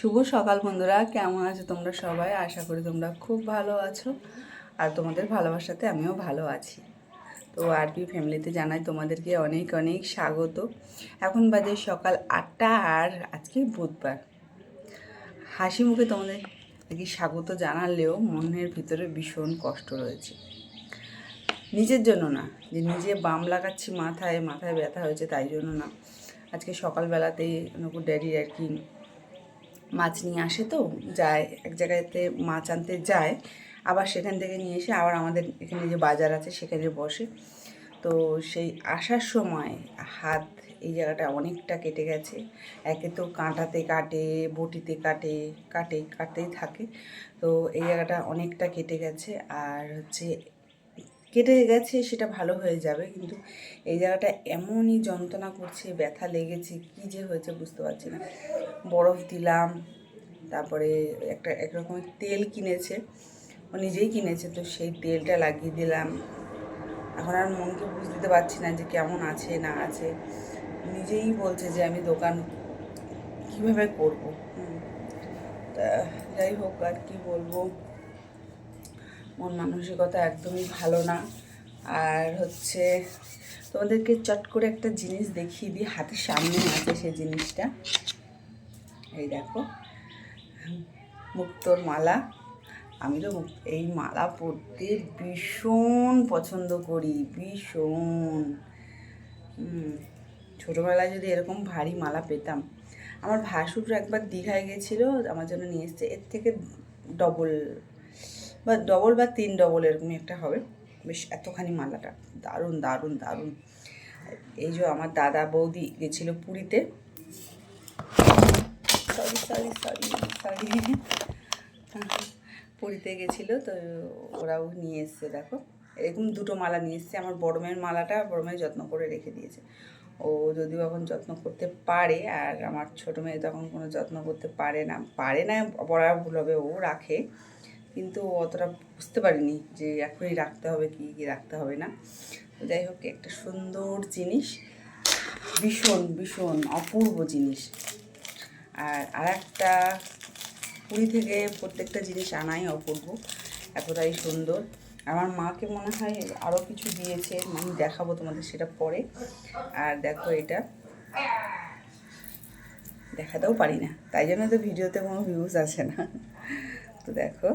শুভ সকাল বন্ধুরা, কেমন আছো তোমরা সবাই? আশা করি তোমরা খুব ভালো আছো আর তোমাদের ভালোবাসাতে আমিও ভালো আছি। তো আরপি ফ্যামিলিতে জানাই তোমাদেরকে অনেক অনেক স্বাগত। এখন বাজে সকাল 8টা আর আজকে বুধবার। হাসি মুখে তোমাদের কি স্বাগত জানালেও মনের ভিতরে ভীষণ কষ্ট রয়েছে। নিজের জন্য না, যে নিজে বাম লাগাচ্ছি মাথায় ব্যথা হয়েছে তাই জন্য না। আজকে সকালবেলাতেই নকুর ড্যাডি আর কি মাছ নিয়ে আসে, তো যায় এক জায়গাতে মাছ আনতে যায়, আবার সেখান থেকে নিয়ে এসে আবার আমাদের এখানে যে বাজার আছে সেখানে বসে। তো সেই আসার সময় হাত এই জায়গাটা অনেকটা কেটে গেছে। একে তো কাঁটাতে কাটে, বটিতে কাটতেই থাকে। তো এই জায়গাটা অনেকটা কেটে গেছে, আর হচ্ছে কেটে গেছে সেটা ভালো হয়ে যাবে, কিন্তু এই জায়গাটা এমনই যন্ত্রণা করছে, ব্যথা লেগেছে, কী যে হয়েছে বুঝতে পারছি না। বরফ দিলাম, তারপরে এক রকমের তেল কিনেছে, ও নিজেই কিনেছে, তো সেই তেলটা লাগিয়ে দিলাম। এখন আর মনকে বুঝ দিতে পারছি না যে কেমন আছে না আছে। নিজেই বলছে যে আমি দোকান কীভাবে করবো। তা যাই হোক, আর কি বলবো, মন মানসিকতা একদমই ভালো না। আর হচ্ছে তোমাদেরকে চট করে একটা জিনিস দেখিয়ে দিই, হাতের সামনে আছে সেই জিনিসটা। এই দেখো, মুক্তোর মালা। আমি তো এই মালা পরতে ভীষণ পছন্দ করি, ভীষণ। ছোটোবেলায় যদি এরকম ভারী মালা পেতাম। আমার ভাসুর একবার দীঘায় গেছিলো, আমার জন্য নিয়ে এসছে, এর থেকে ডবল বা 3 ডবল এরকমই একটা হবে। বেশ এতখানি মালাটা দারুণ দারুণ দারুণ। এই যে আমার দাদা বৌদি গেছিলো পুরীতে, সরি পুরীতে গেছিলো, তো ওরাও নিয়ে এসছে। দেখো এরকম দুটো মালা নিয়ে এসছে। আমার বড় মেয়ের মালাটা বড় মেয়ে যত্ন করে রেখে দিয়েছে। ও যদিও এখন যত্ন করতে পারে, আর আমার ছোটো মেয়ে তখন কোনো যত্ন করতে পারে না, বড় ভুল হবে, ও রাখে, কিন্তু অতটা বুঝতে পারিনি যে এখনই রাখতে হবে কি রাখতে হবে না। তো যাই হোক, একটা সুন্দর জিনিস, ভীষণ ভীষণ অপূর্ব জিনিস। আর একটা পুরী থেকে প্রত্যেকটা জিনিস আনাই অপূর্ব, এতটাই সুন্দর। আমার মাকে মনে হয় আরও কিছু দিয়েছে, আমি দেখাবো তোমাদের সেটা পরে। আর দেখো, এটা দেখাতেও পারি না, তাই জন্য তো ভিডিওতে কোনো ভিউজ আসে না। তো দেখো,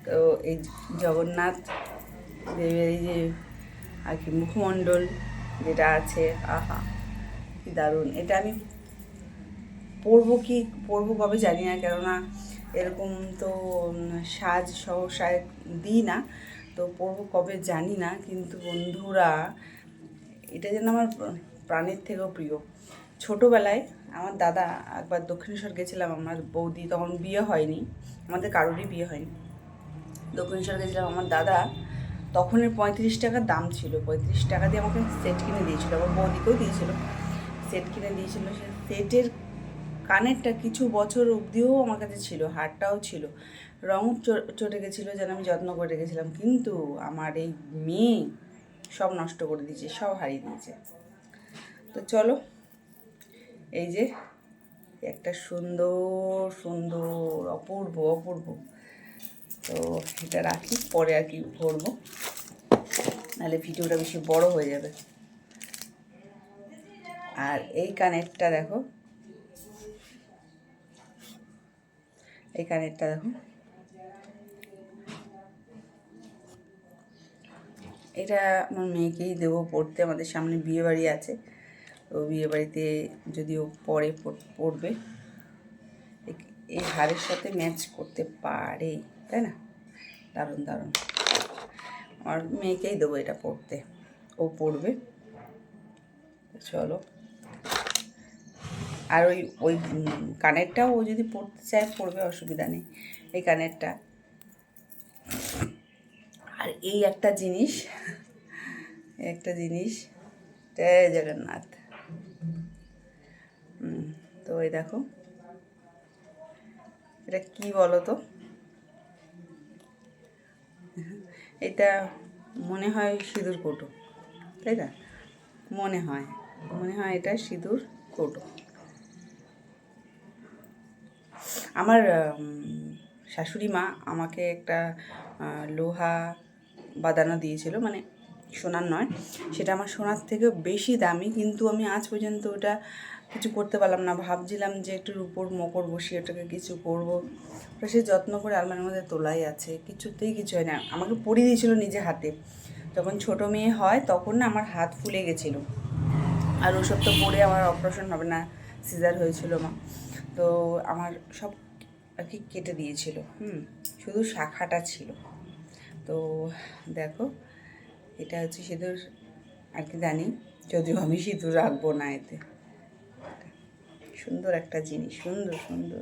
তো এই জগন্নাথ দেবের এই যে আর কি মুখমণ্ডল যেটা আছে, আহা কি দারুণ। এটা আমি পরবো কবে জানি না, কেননা এরকম তো সাজ সহসায় দিই না, তো পরবো কবে জানি না। কিন্তু বন্ধুরা, এটা যেন আমার প্রাণের থেকেও প্রিয়। ছোটোবেলায় আমার দাদা একবার দক্ষিণেশ্বর গেছিলাম, আমার বৌদি তখন বিয়ে হয়নি, আমাদের কারোরই বিয়ে হয়নি। দক্ষিণেশ্বর গেছিলাম, আমার দাদা তখনের 35 টাকার দাম ছিল, 35 টাকা দিয়ে আমাকে সেট কিনে দিয়েছিলো, আমার বৌদিকেও দিয়েছিল, সেট কিনে দিয়েছিলো। সে সেটের কানেরটা কিছু বছর অবধিও আমার কাছে ছিল, হারটাও ছিল, রঙ চটে গেছিলো, যেন আমি যত্ন করে রেখেছিলাম, কিন্তু আমার এই মেয়ে সব নষ্ট করে দিয়েছে, সব হারিয়ে দিয়েছে। তো চলো, এই যে একটা সুন্দর সুন্দর অপূর্ব অপূর্ব, তো এটা রাখি, পরে আর কি ভরবো, নাহলে ভিডিওটা বেশি বড় হয়ে যাবে। আর এই কানেরটা দেখো, এই কানেরটা দেখো, এটা আমার মেয়েকেই দেবো পড়তে, আমাদের সামনে বিয়েবাড়ি আছে, তো বিয়েবাড়িতে যদিও পরে পড়বে, এই হারের সাথে ম্যাচ করতে পারে, তাই না? দারুণ দারুণ, আমার মেয়েকেই দেবো এটা পড়তে, ও পড়বে। চলো, আর ওই ওই কানেরটাও ও যদি পড়তে চায় পড়বে, অসুবিধা নেই, এই কানেরটা। আর এই একটা জিনিস জয় জগন্নাথ। তো এই দেখো, এটা কি বলো তো, এটা মনে হয় সিঁদুর কৌটো, তাই না? মনে হয়, মনে হয় এটা সিঁদুর কৌটো। আমার শাশুড়ি মা আমাকে একটা লোহা বাঁধানো দিয়েছিল, মানে সোনার নয়, সেটা আমার সোনার থেকে বেশি দামি, কিন্তু আমি আজ পর্যন্ত ওটা কিছু করতে পারলাম না। ভাবছিলাম যে একটু রূপোর মকর বসিয়ে ওটাকে কিছু করবো, ওটা সে যত্ন করে আলমারির মধ্যে তোলাই আছে, কিছুতেই কিছু হয় না। আমাকে পরিয়ে দিয়েছিল নিজে হাতে, যখন ছোটো মেয়ে হয় তখন না আমার হাত ফুলে গেছিলো, আর ওসব তো পরে আমার অপারেশন হবে না, সিজার হয়েছিল মা, তো আমার সব আর কি কেটে দিয়েছিল, শুধু শাখাটা ছিল। তো দেখো এটা হচ্ছে সিঁদুর আর কি জানি, যদিও আমি সিঁদুর রাখবো না এতে। সুন্দর একটা জিনিস, সুন্দর সুন্দর।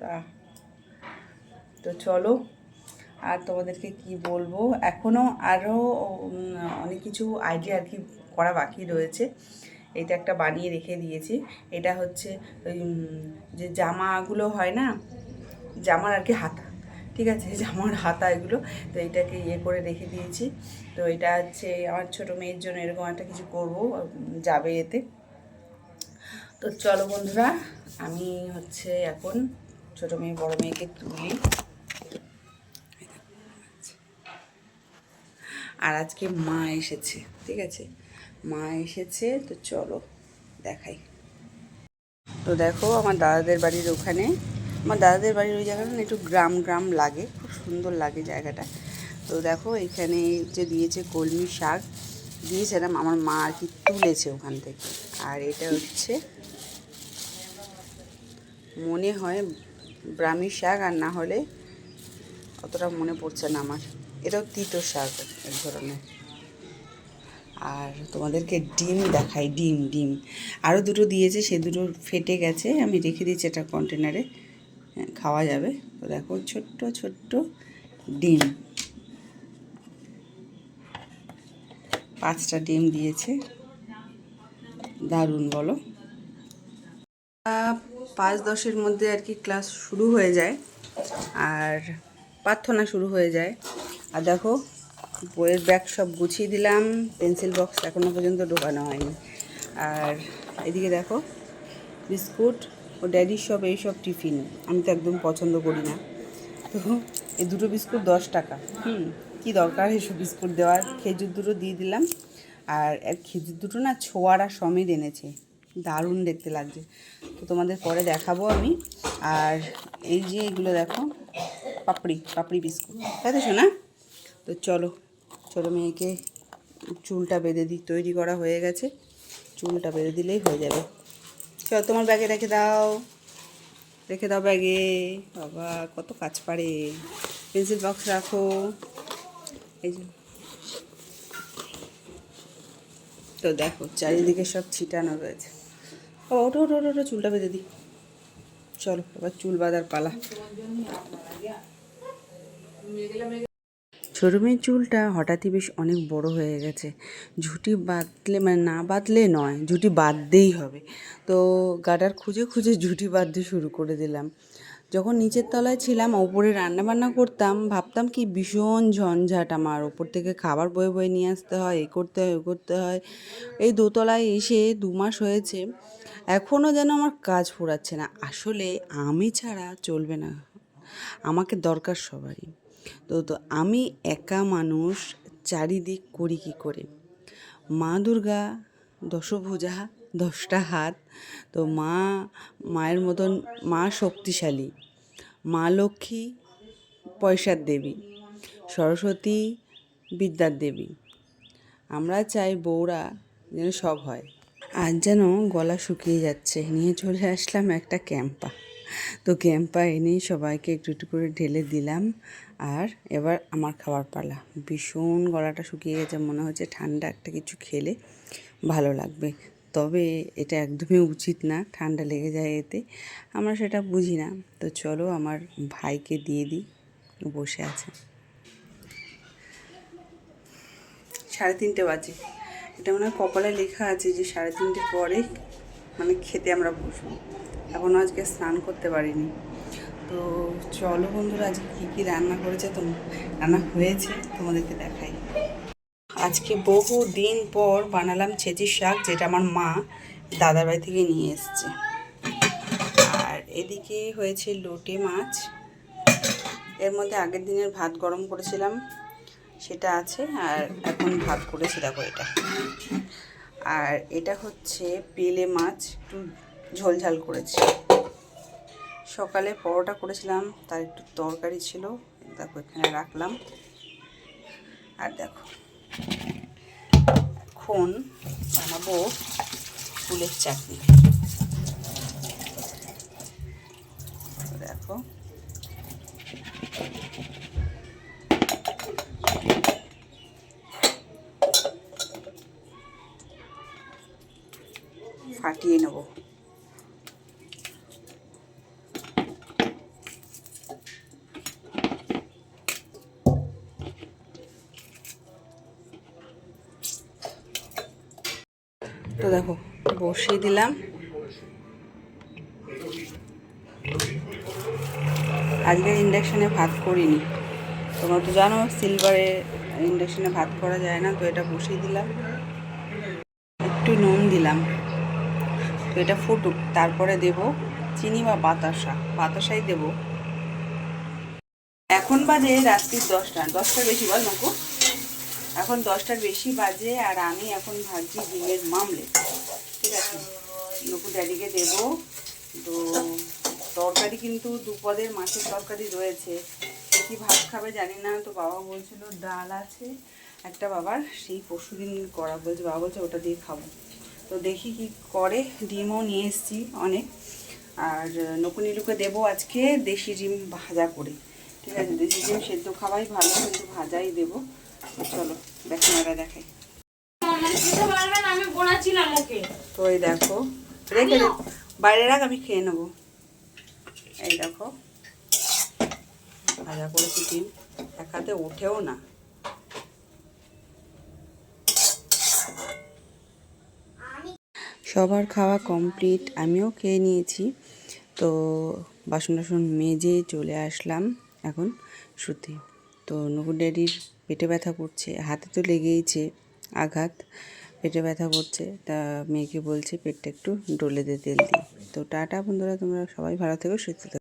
তো চলো, আর তোমাদেরকে কি বলবো, এখনও আরও অনেক কিছু আইডিয়া আর কি করা বাকি রয়েছে। এটা একটা বানিয়ে রেখে দিয়েছি, এটা হচ্ছে ওই যে জামাগুলো হয় না, জামার আর কি হাতা, ঠিক আছে, জামার হাতা এগুলো, তো এটাকে ইয়ে করে রেখে দিয়েছি। তো এটা হচ্ছে আমার ছোটো মেয়ের জন্য এরকম একটা কিছু করব, যাবে এতে। তো চলো বন্ধুরা, আমি হচ্ছে এখন ছোটো মেয়ে বড়ো মেয়েকে তুলি। আর আজকে মা এসেছে, ঠিক আছে, মা এসেছে, তো চলো দেখাই। তো দেখো আমার দাদাদের বাড়ির ওখানে, আমার দাদাদের বাড়ির ওই জায়গাটা না একটু গ্রাম গ্রাম লাগে, খুব সুন্দর লাগে জায়গাটা। তো দেখো এখানে যে দিয়েছে কলমি শাক দিয়েছিলাম, আমার মা আর কি তুলেছে ওখান থেকে। আর এটা হচ্ছে মনে হয় ব্রাহ্মী শাক, আর না হলে অতটা মনে পড়ছে না আমার, এটাও তিতো শাক এক ধরনের। আর তোমাদেরকে ডিম দেখাই, ডিম ডিম আরও দুটো দিয়েছে, সে দুটো ফেটে গেছে, আমি রেখে দিয়েছি একটা কন্টেনারে, খাওয়া যাবে। তো দেখো ছোট্ট ছোট্ট ডিম, 5টা ডিম দিয়েছে, দারুণ বলো। 5-10-এর মধ্যে আর কি ক্লাস শুরু হয়ে যায়, আর প্রার্থনা শুরু হয়ে যায়। আর দেখো বইয়ের ব্যাগ সব গুছিয়ে দিলাম, পেন্সিল বক্স এখনও পর্যন্ত ঢোকানো হয়নি। আর এদিকে দেখো বিস্কুট ও ড্যাডির সব এইসব টিফিন, আমি তো একদম পছন্দ করি না, তো এই দুটো বিস্কুট 10 টাকা, কী দরকার এসব বিস্কুট দেওয়ার। খেজুর দুটো দিয়ে দিলাম, আর খেজুর দুটো না ছোয়ারা সমেত এনেছে, দারুণ দেখতে লাগছে, তো তোমাদের পরে দেখাবো আমি। আর এই যে এগুলো দেখো পাপড়ি পাপড়ি বিস্কুট, তাই তো শোনা। তো চলো ছোটো মেয়েকে চুলটা বেঁধে দিই, তৈরি করা হয়ে গেছে, চুলটা বেঁধে দিলেই হয়ে যাবে। চলো তোমার ব্যাগে রেখে দাও, রেখে দাও ব্যাগে, বাবা কত কাজ পারে। পেন্সিল বক্স রাখো, এই যে। তো দেখো চারিদিকে সব ছিটানো রয়েছে। ও ওঠো ওঠো ওঠো, চুলটা বেঁধে দিই, চলো এবার চুল বাঁধার পালা। ছোটো মেয়ের চুলটা হঠাৎই বেশ অনেক বড় হয়ে গেছে, ঝুঁটি বাঁধলে মানে না বাঁধলে নয়, ঝুঁটি বাঁধতেই হবে। তো গাডার খুঁজে খুঁজে ঝুঁটি বাঁধতে শুরু করে দিলাম। যখন নিচের তলায় ছিলাম, ওপরে রান্নাবান্না করতাম, ভাবতাম কি ভীষণ ঝঞ্ঝাট, আমার ওপর থেকে খাবার বয়ে বয়ে নিয়ে আসতে হয়, এ করতে হয় ও করতে হয়। এই দোতলায় এসে 2 মাস হয়েছে, এখনও যেন আমার কাজ ফুরাচ্ছে না। আসলে আমি ছাড়া চলবে না, আমাকে দরকার সবারই। তো আমি একা মানুষ, চারিদিক করি কী করে। মা দুর্গা দশভুজা, 10টা হাত, তো মায়ের মতন মা শক্তিশালী, মা লক্ষ্মী পয়সার দেবী, সরস্বতী বিদ্যার দেবী। আমরা চাই বউরা যেন সব হয়। আজ যেন গলা শুকিয়ে যাচ্ছে, নিয়ে চলে আসলাম একটা ক্যাম্পা। তো ক্যাম্পা এনে সবাইকে একটু একটু করে ঢেলে দিলাম। আর এবার আমার খাবার পালা, ভীষণ গলাটা শুকিয়ে গেছে, মনে হচ্ছে ঠান্ডা একটা কিছু খেলে ভালো লাগবে, তবে এটা একদমই উচিত না, ঠান্ডা লেগে যায় এতে, আমরা সেটা বুঝি না। তো চলো আমার ভাইকে দিয়ে দিই, বসে আছে। 3:30 বাজে, এটা মনে হয় কপালে লেখা আছে যে 3:30 পরে মানে খেতে আমরা বসবো। এখনও আজকে স্নান করতে পারিনি। তো চলো বন্ধুরা, আজকে কী কী রান্না করেছে রান্না হয়েছে তোমাদেরকে দেখাই। আজকে বহু দিন পর বানালাম ছেঁচির শাক, যেটা আমার মা দাদার বাড়ি থেকে নিয়ে এসছে। আর এদিকে হয়েছে লোটে মাছ, এর মধ্যে আগের দিনের ভাত গরম করেছিলাম সেটা আছে, আর এখন ভাত করেছি দেখো এটা। আর এটা হচ্ছে পেলে মাছ, একটু ঝোল ঝাল করেছি। সকালে পরোটা করেছিলাম, তার একটু তরকারি ছিল, দেখো এখানে রাখলাম। আর দেখো এখন বানাবো ফুলের চাটনি। দেখো ফাটিয়ে নেব। তো দেখো বসিয়ে দিলাম। আজকে ইন্ডাকশানে ভাত করিনি, তোমরা তো জানো সিলভারে ইন্ডাকশানে ভাত করা যায় না। তো এটা বসিয়ে দিলাম, একটু নুন দিলাম। তো এটা ফুটুক, তারপরে দেব চিনি বা বাতাসাই দেব। এখন বাজে রাত্রির 10টার বেশি, বল নকু, এখন 10টার বেশি বাজে। আর আমি এখন ভাজছি ডিমের মামলেট। ঠিক আছে, নকু ড্যাডিকে দেব। তো তরকারি কিন্তু দুপদের মাছের তরকারি রয়েছে, কি ভাত খাবে জানি না। তো বাবা বলছিল ডাল আছে একটা বাবার, সেই পরশুদিন করা বলছে, বাবা বলছে ওটা দিয়ে খাবো। তো দেখি কি করে। ডিমও নিয়ে এসেছি অনেক। আর নকুনিলুকে দেবো আজকে দেশি ডিম ভাজা করে। ঠিক আছে, দেশি ডিম সেদ্ধ খাওয়াই ভালো, কিন্তু ভাজাই দেবো। চলো ক্যামেরা দেখাই। তো এই দেখো, রেখে বাইরে রাখ, আমি খেয়ে নেবো। এই দেখো ভাজা করেছি ডিম, এক হাতে ওঠেও না। সবার খাওয়া কমপ্লিট, আমিও খেয়ে নিয়েছি। তো বাসন টাসন মেজে চলে আসলাম এখন শুতে। তো নকুর ড্যাডির পেটে ব্যথা করছে, হাতে তো লেগেইছে আঘাত, পেটে ব্যথা করছে। তা মেয়েকে বলছে পেটটা একটু ডলে দে তেল দিয়ে। তো টাটা বন্ধুরা, তোমরা সবাই ভালো থেকো, সুস্থ থেকো।